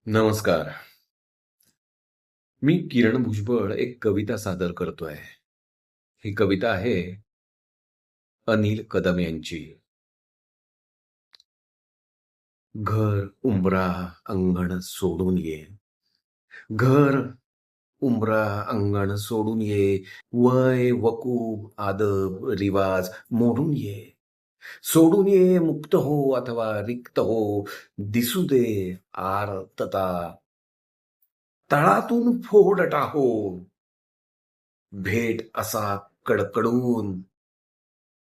नमस्कार. मी किरण भुजबळ एक कविता सादर करतोय. ही कविता आहे अनिल कदम यांची. घर, उंबरा, अंगण सोडून ये. घर, उंबरा, अंगण सोडून ये. वय, वकूब, आदब, रिवाज मोडून ये. सोडून ये, मुक्त हो अथवा रिक्त हो. दिसू दे आर्तता. तळातून फोड टाहो. भेट असा कडकडून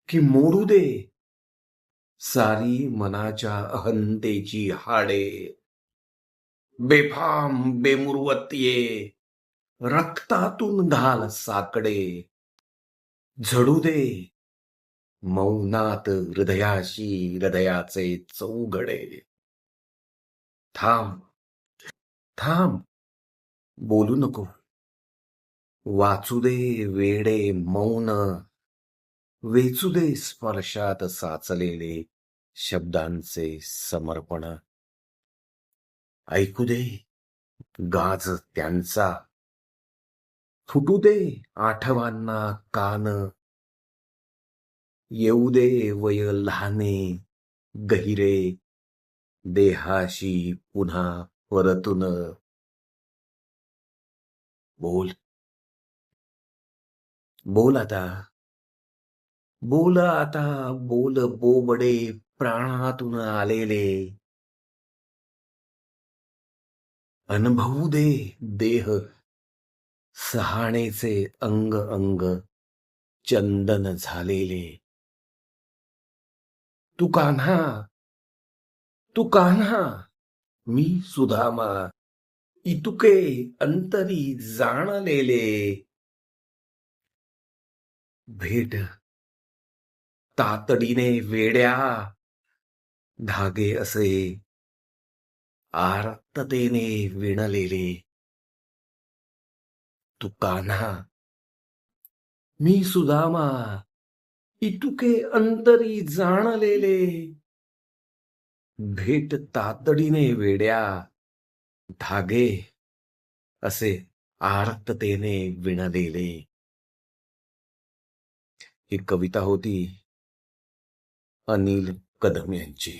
की मोडू दे सारी मनाच्या अहंतेची हाडे. बेफाम बेमुरवत रक्तातून घाल साकडे. झडू दे मौनात हृदयाशी हृदयाचे चौघडे. थांब, थांब, बोलू नको. वाचू दे वेडे मौन. वेचू दे स्पर्शात साचलेले शब्दांचे समर्पण. ऐकू दे गाज त्यांचा. फुटू दे आठवांना कान. येऊ दे वय लहाने गहिरे देहाशी पुन्हा परतून. बोल, बोल आता. बोल आता, बोल बोबडे प्राणातून आलेले. अनुभवू दे देह सहाणेचे अंग अंग चंदन झालेले. तू कान्हा, तू कान्हा, मी सुदामा, इतुके अंतरी जाणलेले. भेट तातडीने वेड्या धागे असे आर्ततेने विणलेले. तू कान्हा, मी सुदामा, इतुके अंतरी जाणलेले. भेट तातडीने वेड्या धागे असे आर्ततेने विणलेले. ही कविता होती अनिल कदम यांची.